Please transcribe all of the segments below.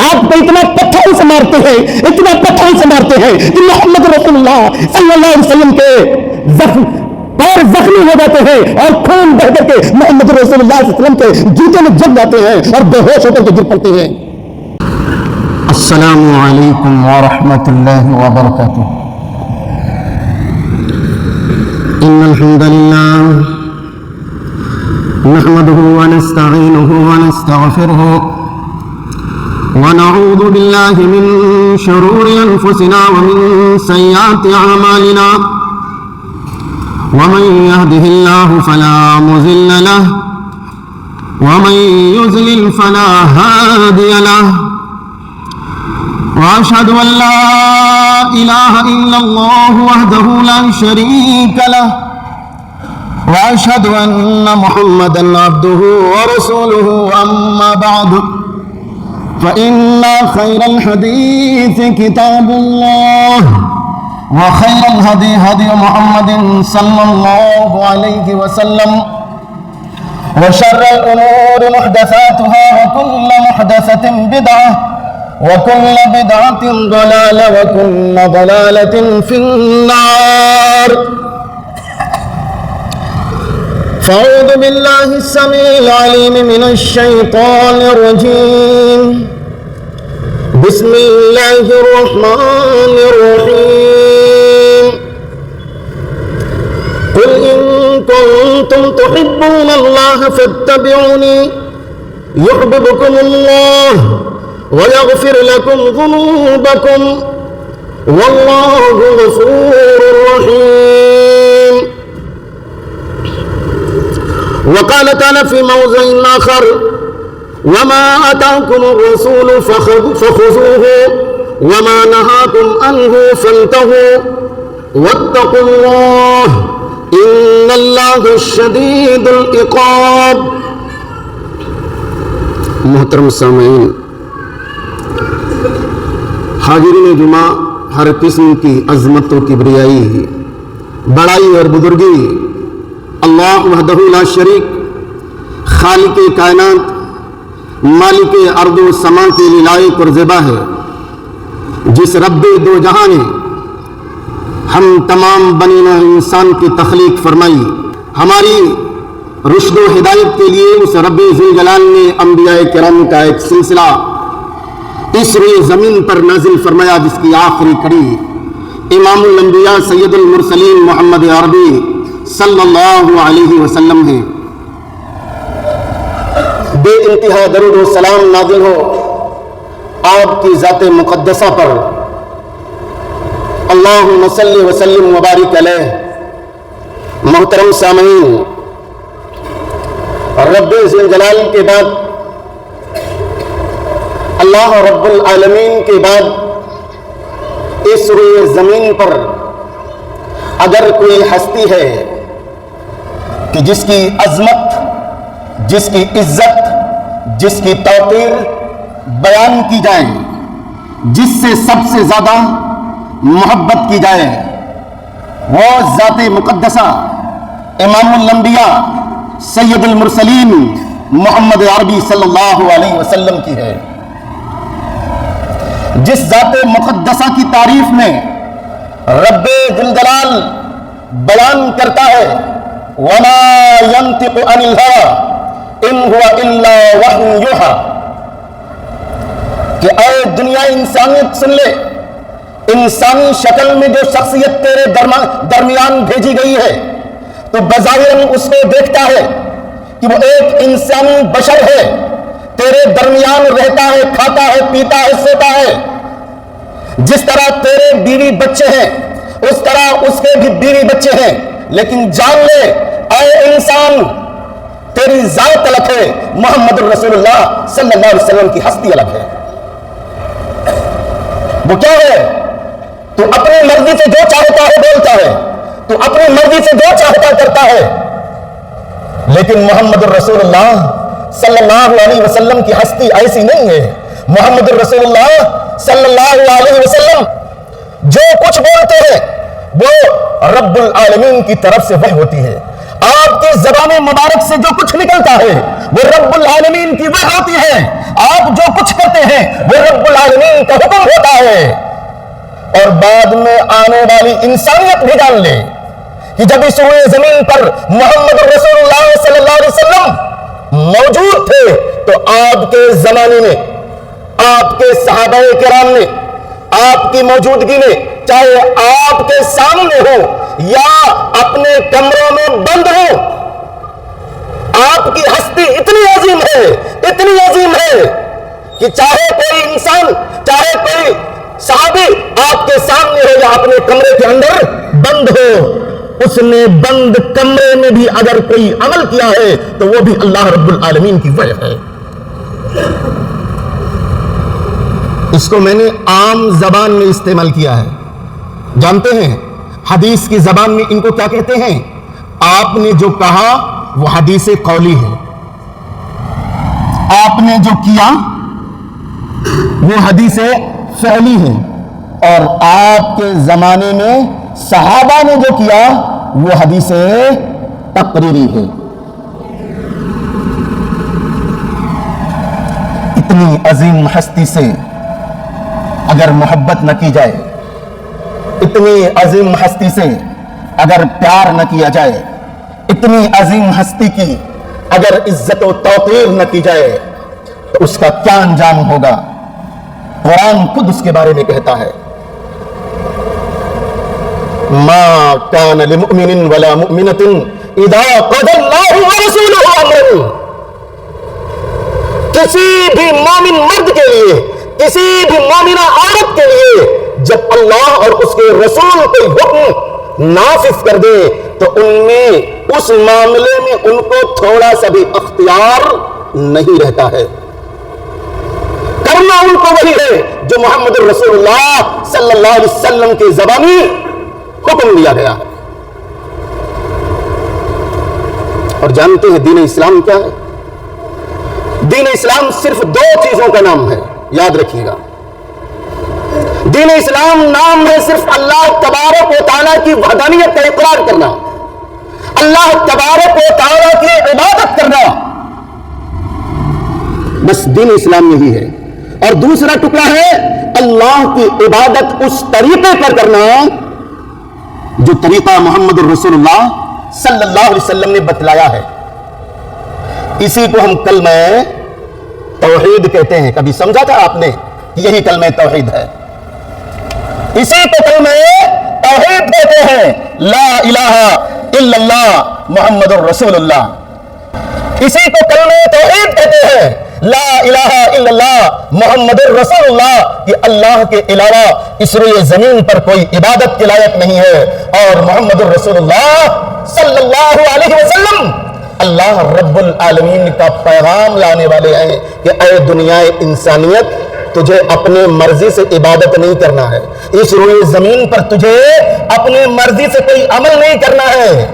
آپ کو اتنا پتھروں سے مارتے ہیں، اتنا پتھروں سے مارتے ہیں کہ محمد رسول اللہ صلی اللہ علیہ وسلم کے پیر زخمی ہو جاتے ہیں اور خون بہ کر کے محمد رسول اللہ صلی اللہ علیہ وسلم کے جوتے میں جم جاتے ہیں اور بے ہوش ہو کر کے گر پڑتے ہیں۔ السلام علیکم ورحمۃ اللہ وبرکاتہ۔ ان الحمد للہ نحمده ونستعینه ونستغفره ونعوذ باللہ من شرور انفسنا ومن سیئات اعمالنا ومن يهده الله فلا مضل له ومن يضلل فلا هادي له واشهد ان لا اله الا الله وحده لا شريك له واشهد ان محمدا عبده ورسوله اما بعد فان خير الحديث كتاب الله وخير الهدي هدي محمد صلى الله عليه وسلم وشر الأمور محدثاتها وكل محدثة بدعة وكل بدعة ضلالة وكل ضلالة في النار فأعوذ بالله السميع العليم من الشيطان الرجيم بسم الله الرحمن الرحيم قل إن كنتم تحبون الله فاتبعوني يحببكم الله ويغفر لكم ذنوبكم والله غفور رحيم وقال تعالى في موضع آخر وما آتاكم الرسول فخذوه وما نهاكم عنه فانتهوا واتقوا الله ان اللہ شدید العقاب۔ محترم سامعین، حاضرین جمعہ، ہر قسم کی عظمت و کبریائی، بڑائی اور بزرگی اللہ وحدہ لا شریک، خالق کائنات، مالک ارض و سما کے لیے لائق اور زیبا ہے۔ جس رب دو جہاں نے ہم تمام بنی نوع انسان کی تخلیق فرمائی، ہماری رشد و ہدایت کے لیے اس رب ذوالجلال نے انبیاء کرام کا ایک سلسلہ اس روئے زمین پر نازل فرمایا، جس کی آخری کڑی امام الانبیاء سید المرسلین محمد عربی صلی اللہ علیہ وسلم ہے۔ بے انتہا درود و سلام نازل ہو آپ کی ذات مقدسہ پر، اللہم صلی وسلم وبارک علیہ۔ محترم سامعین، رب ذوالجلال کے بعد، اللہ رب العالمین کے بعد اس روئے زمین پر اگر کوئی ہستی ہے کہ جس کی عظمت، جس کی عزت، جس کی توقیر بیان کی جائے، جس سے سب سے زیادہ محبت کی جائے، وہ ذات مقدسہ امام الانبیاء سید المرسلین محمد عربی صلی اللہ علیہ وسلم کی ہے۔ جس ذات مقدسہ کی تعریف میں رب ذوالجلال بیان کرتا ہے وَمَا يَنْطِقُ عَنِ الْهَوَىٰ إِنْ هُوَ إِلَّا وَحْيٌ يُوحَىٰ، کہ اے دنیا انسانیت سن لے، انسانی شکل میں جو شخصیت تیرے درمیان بھیجی گئی ہے تو بظاہر اس کو دیکھتا ہے کہ وہ ایک انسانی بشر ہے، تیرے درمیان رہتا ہے، کھاتا ہے، پیتا ہے، سوتا ہے۔ جس طرح تیرے بیوی بچے ہیں اس طرح اس کے بھی بیوی بچے ہیں، لیکن جان لے اے انسان، تیری ذات الگ ہے، محمد رسول اللہ صلی اللہ علیہ وسلم کی ہستی الگ ہے۔ وہ کیا ہے؟ تو اپنی مرضی سے جو چاہتا ہے بولتا ہے، تو اپنی مرضی سے جو چاہتا کرتا ہے، لیکن محمد رسول اللہ صلی اللہ علیہ وسلم کی ہستی ایسی نہیں ہے۔ محمد رسول اللہ صلی اللہ علیہ وسلم جو کچھ بولتے ہیں وہ رب العالمین کی طرف سے وحی ہوتی ہے۔ آپ کی زبان مبارک سے جو کچھ نکلتا ہے وہ رب العالمین کی وہ ہوتی ہے. آپ جو کچھ کرتے ہیں وہ رب العالمین کا حکم ہوتا ہے. اور بعد میں آنے والی انسانیت بھی جان لے کہ جب اس روئے زمین پر محمد رسول اللہ صلی اللہ علیہ وسلم موجود تھے تو آپ کے زمانے میں آپ کے صحابہ کرام نے آپ کی موجودگی میں چاہے آپ کے سامنے ہو یا اپنے کمروں میں بند ہو، آپ کی ہستی اتنی عظیم ہے کہ چاہے کوئی انسان، چاہے کوئی صحابی آپ کے سامنے ہو یا اپنے کمرے کے اندر بند ہو، اس نے بند کمرے میں بھی اگر کوئی عمل کیا ہے تو وہ بھی اللہ رب العالمین کی وجہ ہے. اس کو میں نے عام زبان میں استعمال کیا ہے. جانتے ہیں حدیث کی زبان میں ان کو کیا کہتے ہیں؟ آپ نے جو کہا وہ حدیث قولی ہے، آپ نے جو کیا وہ حدیث فعلی ہے، اور آپ کے زمانے میں صحابہ نے جو کیا وہ حدیث تقریری ہے. اتنی عظیم ہستی سے اگر محبت نہ کی جائے، اتنی عظیم ہستی سے اگر پیار نہ کیا جائے، اتنی عظیم ہستی کی اگر عزت و توقیر نہ کی جائے تو اس کا کیا انجام ہوگا؟ قرآن خود اس کے بارے میں کہتا ہے ما کان لمؤمن ولا مؤمنۃ اذا قضى اللہ ورسولہ امرا. کسی بھی مومن مرد کے لیے، کسی بھی مومنہ عورت کے لیے جب اللہ اور اس کے رسول کوئی حکم نافذ کر دے تو ان میں اس معاملے میں ان کو تھوڑا سا بھی اختیار نہیں رہتا ہے. کرنا ان کو وہی ہے جو محمد رسول اللہ صلی اللہ علیہ وسلم کے زبانی حکم دیا گیا ہے. اور جانتے ہیں دین اسلام کیا ہے؟ دین اسلام صرف دو چیزوں کا نام ہے، یاد رکھیے گا. دین اسلام نام ہے صرف اللہ تبارک و تعالیٰ کی وحدانیت کا اقرار کرنا، اللہ تبارک و تعالیٰ کی عبادت کرنا، بس دین اسلام یہی ہے. اور دوسرا ٹکڑا ہے اللہ کی عبادت اس طریقے پر کرنا جو طریقہ محمد رسول اللہ صلی اللہ علیہ وسلم نے بتلایا ہے. اسی کو ہم کلمہ توحید کہتے ہیں. کبھی سمجھا تھا آپ نے کہ یہی کلمہ توحید ہے؟ اسی کو کلمہ توحید کہتے ہیں، لا الہ الا اللہ محمد الرسول اللہ. اسی کو کلمہ توحید کہتے ہیں، لا الہ الا اللہ محمد الرسول اللہ، کہ اللہ کے علاوہ اس روئے زمین پر کوئی عبادت کے لائق نہیں ہے. اور محمد الرسول اللہ صلی اللہ علیہ وسلم اللہ رب العالمین کا پیغام لانے والے ہیں کہ اے دنیا انسانیت، تجھے اپنے مرضی سے عبادت نہیں کرنا ہے. اس روئے زمین پر تجھے اپنے مرضی سے کوئی عمل نہیں کرنا ہے.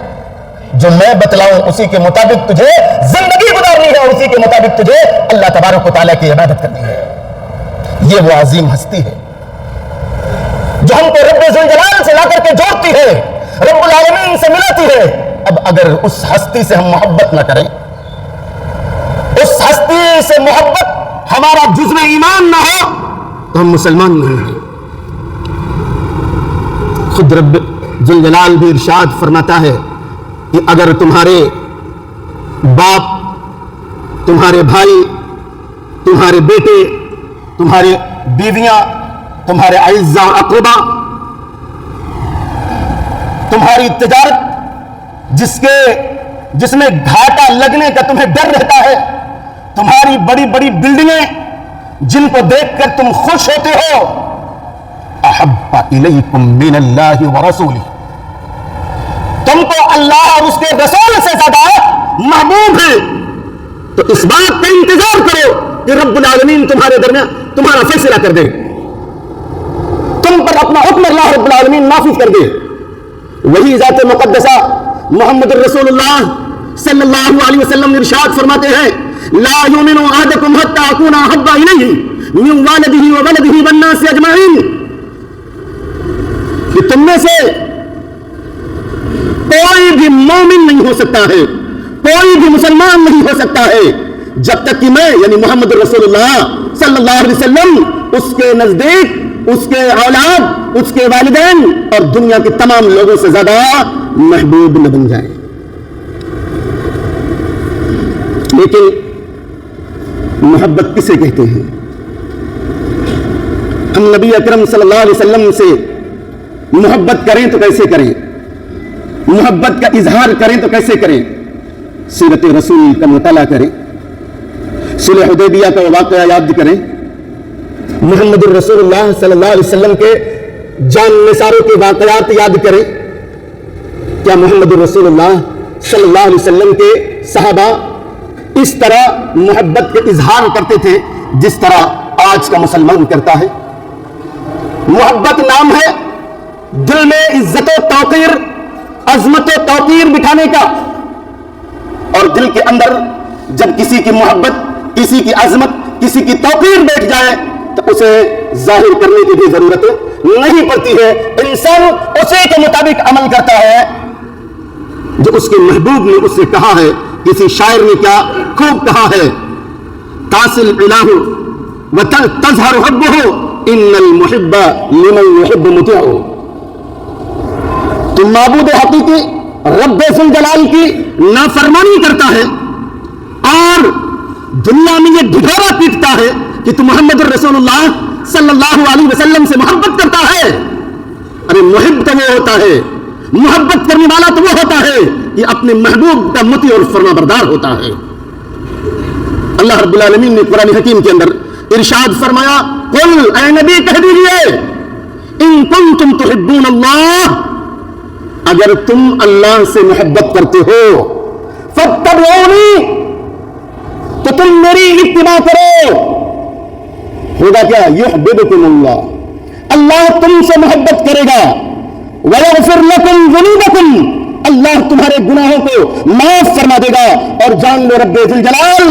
جو میں بتلاؤں اسی کے مطابق تجھے زندگی گزارنی ہے، اور اسی کے مطابق تجھے اللہ تبارک و تعالیٰ کی عبادت کرنی ہے. یہ وہ عظیم ہستی ہے جو ہم کو رب ذوالجلال سے لا کر کے جوڑتی ہے، رب العالمین سے ملاتی ہے. اب اگر اس ہستی سے ہم محبت نہ کریں، اس ہستی سے محبت ہمارا جزو ایمان نہ ہو تو ہم مسلمان نہیں ہیں. خود رب ذوالجلال بھی ارشاد فرماتا ہے کہ اگر تمہارے باپ، تمہارے بھائی، تمہارے بیٹے، تمہاری بیویاں، تمہارے اعزاء و اقربا، تمہاری تجارت جس میں گھاٹا لگنے کا تمہیں ڈر رہتا ہے، تمہاری بڑی بڑی بلڈنگیں جن کو دیکھ کر تم خوش ہوتے ہو، احب الیکم من اللہ ورسولہ، تم کو اللہ اور اس کے رسول سے زیادہ محبوب ہے، تو اس بات کا انتظار کرو کہ رب العالمین تمہارے درمیان تمہارا فیصلہ کر دے، تم پر اپنا حکم اللہ رب العالمین نافذ کر دے. وہی ذات مقدسہ محمد الرسول اللہ صلی اللہ علیہ وسلم ارشاد فرماتے ہیں، لا یؤمن احدکم حتی اکون احب الیہ من والدہ وولدہ والناس اجمعین، کہ تم میں سے کوئی بھی مومن نہیں ہو سکتا ہے، کوئی بھی مسلمان نہیں ہو سکتا ہے جب تک کہ میں یعنی محمد رسول اللہ صلی اللہ علیہ وسلم اس کے نزدیک، اس کے اولاد، اس کے والدین اور دنیا کے تمام لوگوں سے زیادہ محبوب نہ بن جائیں۔ لیکن محبت کسے کہتے ہیں؟ ہم نبی اکرم صلی اللہ علیہ وسلم سے محبت کریں تو کیسے کریں؟ محبت کا اظہار کریں تو کیسے کریں؟ سیرت رسول کا مطالعہ کریں، صلح حدیبیہ کا واقعہ یاد کریں، محمد الرسول اللہ صلی اللہ علیہ وسلم کے جان نثاروں کے واقعات یاد کریں۔ کیا محمد الرسول اللہ صلی اللہ علیہ وسلم کے صحابہ اس طرح محبت کا اظہار کرتے تھے جس طرح آج کا مسلمان کرتا ہے؟ محبت نام ہے دل میں عزت و توقیر، عظمت و توقیر بٹھانے کا، اور دل کے اندر جب کسی کی محبت، کسی کی عظمت، کسی کی توقیر بیٹھ جائے تو اسے ظاہر کرنے کی بھی ضرورت نہیں پڑتی ہے، انسان اسی کے مطابق عمل کرتا ہے جو اس کے محبوب نے اس سے کہا ہے۔ کسی شاعر نے کیا خوب کہا ہے، تاصل الہ وتظہر حبہ ان المحب لمن یحب مطیع۔ تو معبود حقیقی رب ذوالجلال کی نافرمانی کرتا ہے اور دنیا میں یہ ڈھڈورا پیٹتا ہے کہ تو محمد الرسول اللہ صلی اللہ علیہ وسلم سے محبت کرتا ہے۔ ارے محب تو وہ ہوتا ہے، محبت کرنے والا تو وہ ہوتا ہے کہ اپنے محبوب کا مطیع اور فرما بردار ہوتا ہے۔ اللہ رب العالمین نے قرآن حکیم کے اندر ارشاد فرمایا، قل اے نبی کہہ دیجئے، ان کنتم تحبون اللہ، اگر تم اللہ سے محبت کرتے ہو، فاتبعونی، تو تم میری اتباع کرو۔ ہوگا کیا؟ یحببکم اللہ، اللہ تم سے محبت کرے گا، وَيَغْفِرْ لَكُمْ ذُنُوبَكُمْ، اللہ تمہارے گناہوں کو معاف فرما دے گا۔ اور جان لو رب ذوالجلال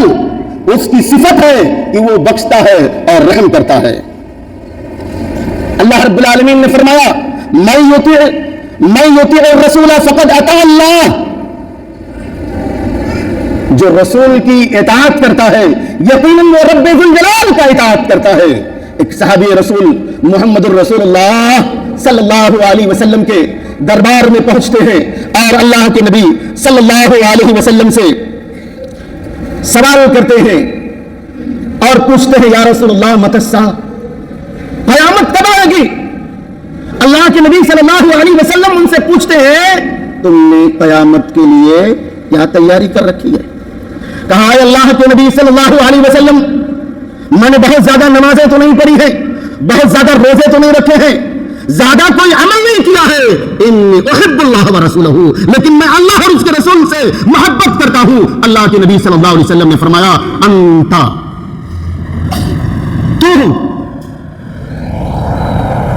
اس کی صفت ہے کہ وہ بخشتا ہے اور رحم کرتا ہے۔ اللہ رب العالمین نے فرمایا، مَن یُطِعِ الرَّسُولَ فَقَدْ أَطَاعَ اللَّهَ، جو رسول کی اطاعت کرتا ہے یقیناً وہ رب ذوالجلال کا اطاعت کرتا ہے۔ ایک صحابی رسول محمد الرسول اللہ صلی اللہ علیہ وسلم کے دربار میں پہنچتے ہیں اور اللہ کے نبی صلی اللہ علیہ وسلم سے سوال کرتے ہیں اور پوچھتے ہیں، یا رسول اللہ متی الساعہ، قیامت کب آئے گی؟ اللہ کے نبی صلی اللہ علیہ وسلم ان سے پوچھتے ہیں، تم نے قیامت کے لیے کیا تیاری کر رکھی ہے؟ کہا، اے اللہ کے نبی صلی اللہ علیہ وسلم، میں نے بہت زیادہ نمازیں تو نہیں پڑھی ہیں، بہت زیادہ روزے تو نہیں رکھے ہیں، زیادہ کوئی عمل نہیں کیا ہے، انی احب اللہ ورسولہ، لیکن میں اللہ اور اس کے رسول سے محبت کرتا ہوں۔ اللہ کے نبی صلی اللہ علیہ وسلم نے فرمایا، انتا، تو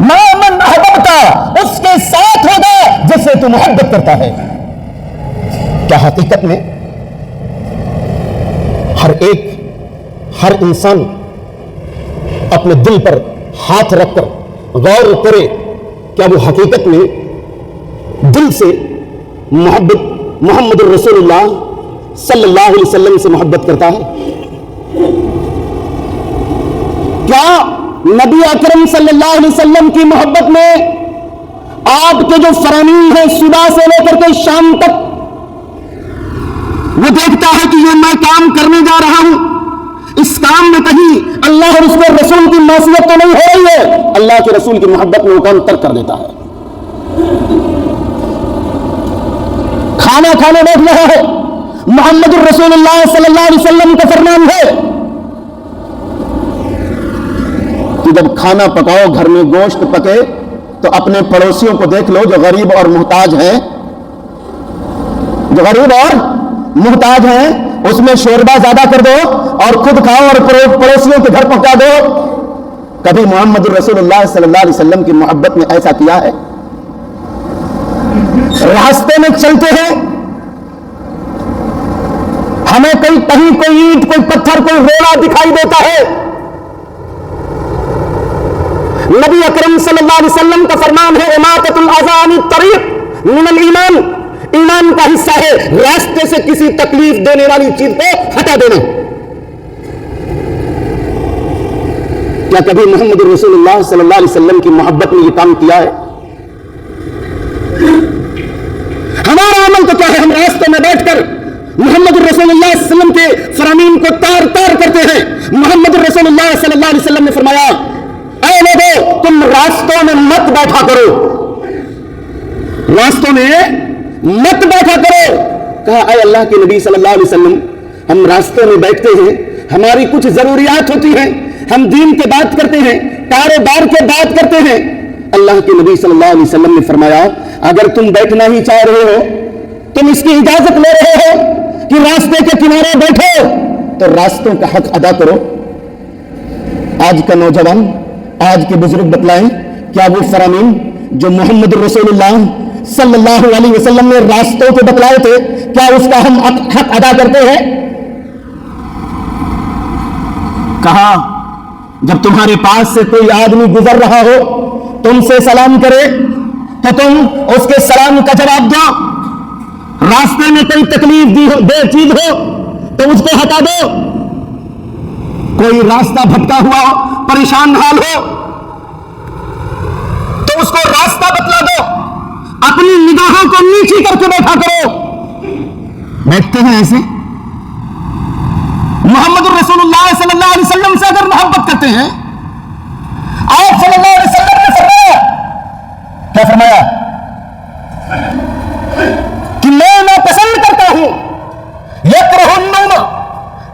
ما من احببتا، اس کے ساتھ ہوگا جس سے تو محبت کرتا ہے۔ کیا حقیقت میں ہر انسان اپنے دل پر ہاتھ رکھ کر غور کرے، کیا وہ حقیقت میں دل سے محمد الرسول اللہ صلی اللہ علیہ وسلم سے محبت کرتا ہے؟ کیا نبی اکرم صلی اللہ علیہ وسلم کی محبت میں آپ کے جو فرامین ہیں صبح سے لے کر کے شام تک، وہ دیکھتا ہے کہ یہ میں کام کرنے جا رہا ہوں، اس کام میں کہیں اللہ اور اس کے رسول کی معصیت تو نہیں ہو رہی ہے؟ اللہ کے رسول کی محبت میں وہ کام ترک کر دیتا ہے۔ کھانا کھانے بیٹھ رہا ہے، محمد الرسول اللہ صلی اللہ علیہ وسلم کا فرمان ہے کہ جب کھانا پکاؤ، گھر میں گوشت پکے تو اپنے پڑوسیوں کو دیکھ لو جو غریب اور محتاج ہیں، جو غریب اور محتاج ہیں، اس میں شوربہ زیادہ کر دو اور خود کھاؤ اور پڑوسیوں کے گھر پہنچا دو۔ کبھی محمد الرسول اللہ صلی اللہ علیہ وسلم کی محبت میں ایسا کیا ہے؟ راستے میں چلتے ہیں، ہمیں کہیں کوئی اینٹ، کوئی پتھر، کوئی روڑا دکھائی دیتا ہے، نبی اکرم صلی اللہ علیہ وسلم کا فرمان ہے، اماطۃ الاذى عن الطریق من الایمان، ایمان کا حصہ ہے راستے سے کسی تکلیف دینے والی چیز کو ہٹا دینا. کیا کبھی محمد رسول اللہ صلی اللہ علیہ وسلم کی محبت میں یہ کام کیا ہے؟ ہمارا عمل تو کیا ہے؟ ہم راستوں میں بیٹھ کر محمد رسول اللہ صلی اللہ علیہ وسلم کے فرامین کو تار تار کرتے ہیں. محمد رسول اللہ صلی اللہ علیہ وسلم نے فرمایا اے لوگو تم راستوں میں مت بیٹھا کرو, راستوں میں مت بیٹھا کرو. کہا اے اللہ کے نبی صلی اللہ علیہ وسلم ہم راستوں میں بیٹھتے ہیں, ہماری کچھ ضروریات ہوتی ہیں, ہم دین کے بات کرتے ہیں, کاروبار کے بات کرتے ہیں. اللہ کے نبی صلی اللہ علیہ وسلم نے فرمایا اگر تم بیٹھنا ہی چاہ رہے ہو, تم اس کی اجازت لے رہے ہو کہ راستے کے کنارے بیٹھو, تو راستوں کا حق ادا کرو. آج کا نوجوان, آج کے بزرگ بتلائیں کیا وہ فرامین جو محمد رسول اللہ صلی اللہ علیہ وسلم نے راستوں کو بتلائے تھے, کیا اس کا ہم حق ادا کرتے ہیں؟ کہا جب تمہارے پاس سے کوئی آدمی گزر رہا ہو, تم سے سلام کرے تو تم اس کے سلام کا جواب دو. راستے میں کوئی تکلیف دے چیز ہو تو اس کو ہٹا دو. کوئی راستہ بھٹکا ہوا ہو, پریشان حال ہو تو اس کو راستہ بتلا دو. اپنی نگاہوں کو نیچی کر کے بیٹھا کرو. بیٹھتے ہیں ایسے؟ محمد رسول اللہ صلی اللہ علیہ وسلم سے اگر محبت کرتے ہیں, آپ صلی اللہ علیہ وسلم نے فرمایا, کیا فرمایا کہ میں پسند کرتا ہوں یکرہ النوم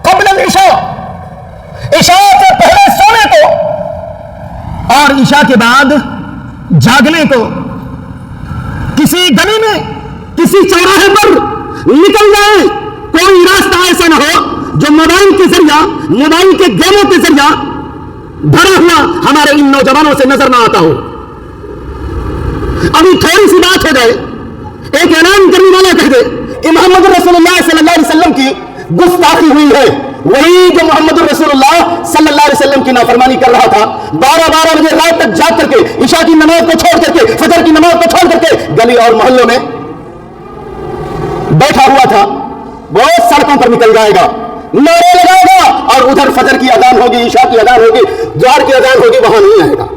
قبل العشاء, عشاء سے پہلے سونے کو اور عشاء کے بعد جاگنے کو. کسی گلی میں کسی چوراہے پر نکل جائے, کوئی راستہ ایسا نہ ہو جو موبائل کے ذریعہ, موبائل کے گیموں کے ذریعہ بھرا ہوا ہمارے ان نوجوانوں سے نظر نہ آتا ہو. ابھی تھوڑی سی بات ہو جائے, ایک اعلان کرنے والا کہہ دے کہ محمد رسول اللہ صلی اللہ علیہ وسلم کی گستاخی ہوئی ہے, وہی جو محمد رسول اللہ صلی اللہ علیہ وسلم کی نافرمانی کر رہا تھا, 12 بجے رات تک جاگ کر کے, عشاء کی نماز کو چھوڑ کر کے, فجر کی نماز کو چھوڑ کر کے گلی اور محلوں میں بیٹھا ہوا تھا, وہ سڑکوں پر نکل جائے گا, نعرے لگائے گا, اور ادھر فجر کی اذان ہوگی, عشاء کی اذان ہوگی, ظہر کی اذان ہوگی, وہاں نہیں آئے گا.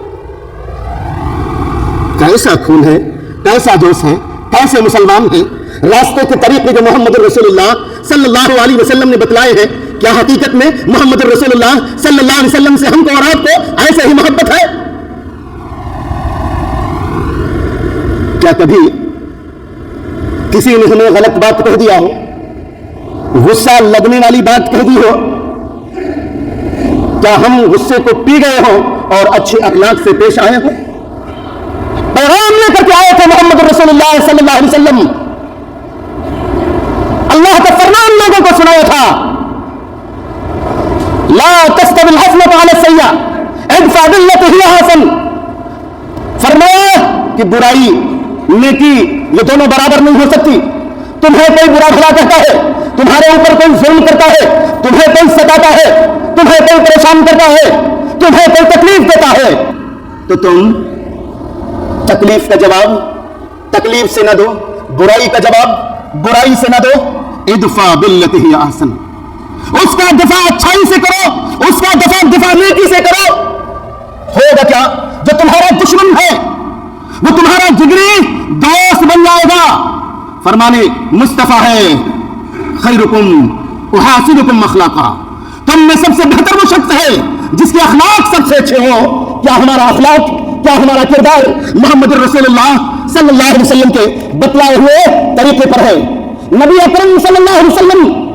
کیسا خون ہے, کیسا جوش ہے, کیسے مسلمان ہیں. راستے کے طریقے جو محمد رسول اللہ صلی اللہ علیہ وسلم نے بتلائے ہیں, کیا حقیقت میں محمد رسول اللہ صلی اللہ علیہ وسلم سے ہم کو اور آپ کو ایسے ہی محبت ہے؟ کیا کبھی کسی نے ہمیں غلط بات کہہ دیا ہو, غصہ لگنے والی بات کہہ دی ہو, کیا ہم غصے کو پی گئے ہوں اور اچھے اخلاق سے پیش آئے ہوں؟ پیغام لے کر کے آئے تھے محمد رسول اللہ صلی اللہ علیہ وسلم, اللہ کا فرمان لوگوں کو سنایا تھا, لا تستوی الحسنۃ علی السیئۃ ادفع باللتی ہی احسن. فرمایا کہ برائی نیکی یہ دونوں برابر نہیں ہو سکتی. تمہیں کوئی برا بھلا کہتا ہے, تمہارے اوپر کوئی ظلم کرتا ہے, تمہیں کوئی ستاتا ہے, تمہیں کوئی پریشان کرتا ہے, تمہیں کوئی تکلیف دیتا ہے, تو تم تکلیف کا جواب تکلیف سے نہ دو, برائی کا جواب برائی سے نہ دو. ادفع باللتی ہی احسن, اس کا دفاع اچھائی سے کرو, اس کا دفاع نیکی سے کرو. ہوگا کیا؟ جو تمہارا دشمن ہے وہ تمہارا جگری دوست بن جائے گا. فرمانے مصطفیٰ ہے خیرکم احاسنکم اخلاقا, تم میں سب سے بہتر وہ شخص ہے جس کے اخلاق سب سے اچھے ہوں. کیا ہمارا اخلاق, کیا ہمارا کردار محمد رسول اللہ صلی اللہ علیہ وسلم کے بتلائے ہوئے طریقے پر ہے؟ نبی اکرم صلی اللہ علیہ وسلم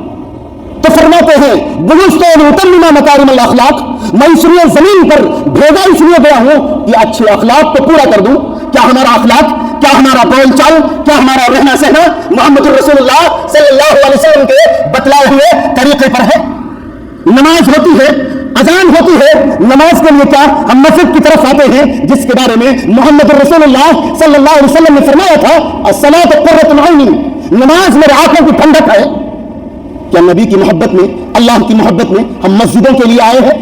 تو فرماتے ہیں بعثت لأتمم مکارم الاخلاق, میں اس لیے زمین پر بھیجا اس لیے گیا ہوں کہ اچھے اخلاق کو پورا کر دوں. کیا ہمارا اخلاق, کیا ہمارا بول چال, کیا ہمارا رہنا سہنا محمد رسول اللہ صلی اللہ علیہ وسلم کے بتلائے ہوئے طریقے پر ہے؟ نماز ہوتی ہے, اذان ہوتی ہے, نماز کے لیے کیا ہم مسجد کی طرف آتے ہیں جس کے بارے میں محمد رسول اللہ صلی اللہ علیہ وسلم نے فرمایا تھا الصلاۃ قرۃ العین, نماز میرے آنکھوں کی ٹھنڈک ہے. کیا نبی کی محبت میں, اللہ کی محبت میں ہم مسجدوں کے لیے آئے ہیں؟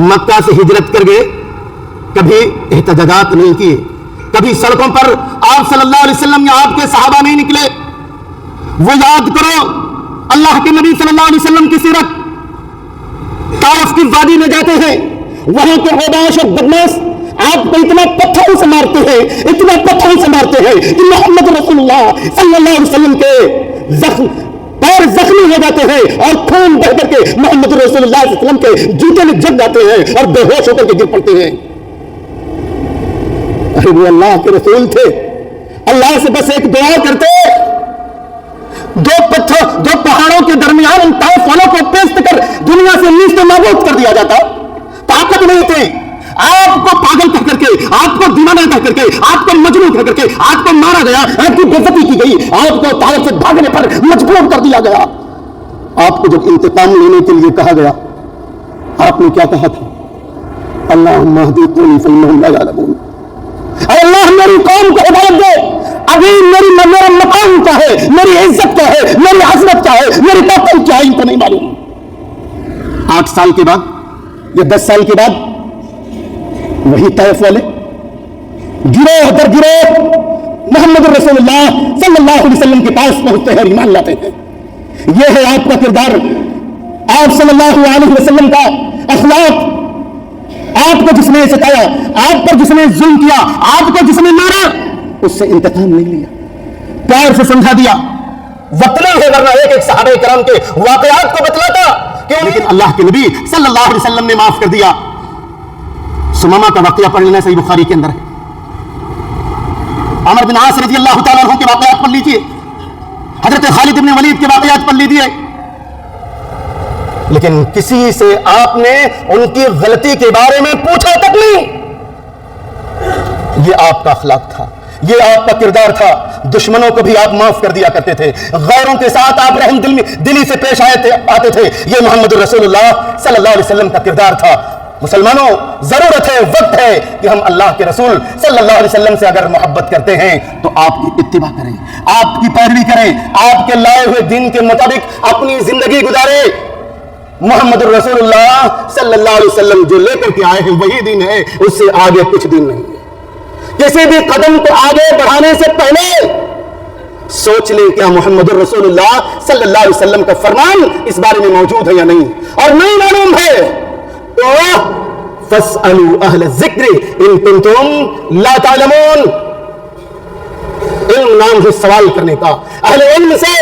مکہ سے ہجرت کر گئے کبھی احتجاجات نہیں کیے, کبھی سڑکوں پر آپ صلی اللہ علیہ وسلم یا آپ کے صحابہ نہیں نکلے. وہ یاد کرو اللہ کے نبی صلی اللہ علیہ وسلم کی سیرت. طائف کی وادی میں جاتے ہیں, وہاں کے اوباش اور بدماش آپ کو اتنا پتھروں سے مارتے ہیں, اتنا پتھروں سے مارتے ہیں کہ محمد رسول اللہ صلی اللہ علیہ وسلم کے پیر زخمی ہو جاتے ہیں اور خون بہ کر کے محمد رسول اللہ صلی اللہ علیہ وسلم کے جوتے میں جگ جاتے ہیں اور بے ہوش ہو کر کے گر پڑتے ہیں. ارے وہ اللہ کے رسول تھے, اللہ سے بس ایک دعا کرتے, دو پہاڑوں کے درمیان ان طائف والوں کو پیست کر دنیا سے نیست و نابود کر دیا جاتا. طاقت نہیں تھی, آپ کو پاگل کہہ کر کے, آپ کو دیوانہ کہہ کر کے, آپ کو مجنون کہہ کر کے آپ کو مارا گیا, آپ کی بے عزتی کی گئی, آپ کو طائف سے بھاگنے پر مجبور کر دیا گیا. آپ کو جب انتقام لینے کے لیے کہا گیا, آپ نے کیا کہا تھا؟ اللہم اہدی قومی فانہم لا یعلمون. اے اللہ میری قوم کو ہدایت دے, ابھی میرا مقام کیا ہے, میری عزت کیا ہے, میری عظمت کیا ہے, میری طاقت کیا ہے, ان کو نہیں معلوم. 8 سال کے بعد یا 10 سال کے بعد وہی طائف والے گروہ در گروہ محمد رسول اللہ صلی اللہ علیہ وسلم کے پاس پہنچتے ہیں اور ایمان لاتے ہیں. یہ ہے آپ کا کردار, آپ صلی اللہ علیہ وسلم کا اخلاق. آپ کو جس نے ستایا, آپ پر جس نے ظلم کیا, آپ کو جس نے مارا, اس سے انتقام نہیں لیا, پیار سے سمجھا دیا. وقت نہیں ہے ورنہ ایک صحابہ کرام کے واقعات کو بتلاتا, لیکن اللہ کے نبی صلی اللہ علیہ وسلم نے معاف کر دیا. سمامہ کا واقعہ پڑھ لینا, صحیح بخاری کے اندر ہے. عمر بن عاص رضی اللہ تعالیٰ عنہ کے واقعات پڑھ لیجئے, حضرت خالد بن ولید کے واقعات پڑھ لیجئے. لیکن کسی سے آپ نے ان کی غلطی کے بارے میں پوچھا تک نہیں. یہ آپ کا اخلاق تھا, یہ آپ کا کردار تھا. دشمنوں کو بھی آپ معاف کر دیا کرتے تھے, غیروں کے ساتھ آپ رحم دلی سے پیش آتے تھے. یہ محمد رسول اللہ صلی اللہ علیہ وسلم کا کردار تھا. مسلمانوں, ضرورت ہے, وقت ہے کہ ہم اللہ کے رسول صلی اللہ علیہ وسلم سے اگر محبت کرتے ہیں تو آپ کی اتباع کریں, آپ کی پیروی کریں, آپ کے لائے ہوئے دین کے مطابق اپنی زندگی گزاریں. محمد رسول اللہ صلی اللہ علیہ وسلم جو لے کر کے آئے ہیں وہی دین ہے, اس سے آگے کچھ دین نہیں ہے. کسی بھی قدم کو آگے بڑھانے سے پہلے سوچ لیں کیا محمد رسول اللہ صلی اللہ علیہ وسلم کا فرمان اس بارے میں موجود ہے یا نہیں, اور نہیں معلوم ہے تو فاسألوا اہل الذکر ان کنتم لا تعلمون. علم نام ہے سوال کرنے کا, اہل علم سے,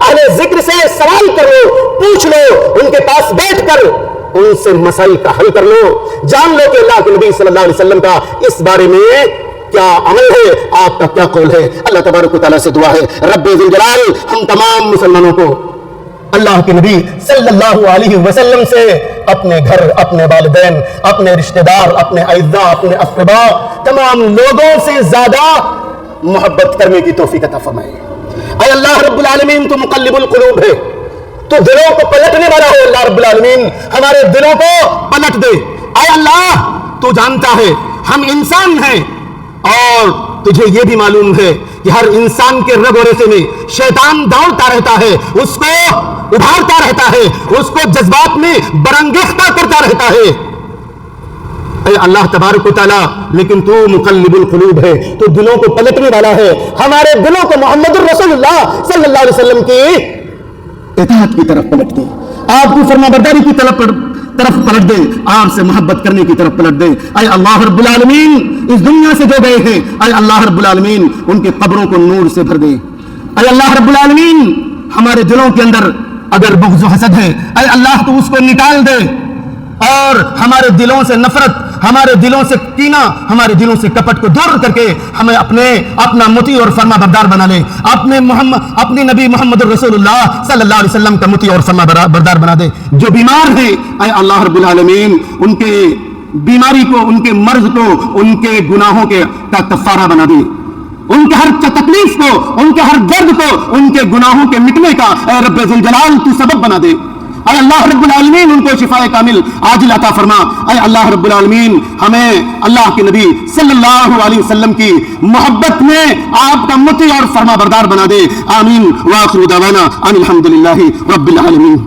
اہل ذکر سے سوال کرو, پوچھ لو, ان کے پاس بیٹھ کر ان سے مسائل کا حل کر لو. جان لو کہ اللہ کے نبی صلی اللہ علیہ وسلم کا اس بارے میں کیا عمل ہے, آپ کا کیا قول ہے. اللہ تبارک و تعالیٰ سے دعا ہے رب ذوالجلال ہم تمام مسلمانوں کو اللہ کے نبی صلی اللہ علیہ وسلم سے اپنے گھر, اپنے والدین, اپنے رشتہ دار, اپنے اعزاء, اپنے اقرباء, تمام لوگوں سے زیادہ محبت کرنے کی توفیق عطا فرمائے. اے اللہ رب العالمین تو مقلب القلوب ہے, تو دلوں کو پلٹنے والا ہے. اللہ رب العالمین ہمارے دلوں کو پلٹ دے. اے اللہ تو جانتا ہے ہم انسان ہیں, اور تجھے یہ بھی معلوم ہے کہ ہر انسان کے رگ و ریشے میں شیطان دوڑتا رہتا ہے, اس کو ابھارتا رہتا ہے, اس کو جذبات میں برانگیختہ کرتا رہتا ہے. اے اللہ تبارک و تعالیٰ, لیکن تو مقلب القلوب ہے, تو دلوں کو پلٹنے والا ہے. ہمارے دلوں کو محمد رسول اللہ صلی اللہ علیہ وسلم کی اطاعت کی طرف پلٹ دے, آپ کی فرمانبرداری کی طرف پلٹ دے, آپ سے محبت کرنے کی طرف پلٹ دے. اے اللہ رب العالمین اس دنیا سے جو گئے ہیں, اے اللہ رب العالمین ان کے قبروں کو نور سے بھر دے. اے اللہ رب العالمین ہمارے دلوں کے اندر اگر بغض و حسد ہے, اے اللہ تو اس کو نکال دے, اور ہمارے دلوں سے نفرت, ہمارے دلوں سے کینہ, ہمارے دلوں سے کپٹ کو دور کر کے ہمیں اپنا مطیع اور فرما بردار بنا لے. اپنے نبی محمد رسول اللہ صلی اللہ علیہ وسلم کا مطیع اور فرما بردار بنا دے. جو بیمار ہیں اے اللہ رب العالمین ان کے بیماری کو, ان کے مرض کو, ان کے گناہوں کا کفارہ بنا دے. ان کے ہر تکلیف کو, ان کے ہر درد کو, ان کے گناہوں کے مٹنے کا اے رب ذوالجلال تو سبب بنا دے. اے اللہ رب العالمین ان کو شفاء کامل عاجل عطا فرما. اے اللہ رب العالمین ہمیں اللہ کے نبی صلی اللہ علیہ وسلم کی محبت میں آپ کا مطیع اور فرما بردار بنا دے. آمین. وآخر دعوانا ان الحمد للہ رب العالمین.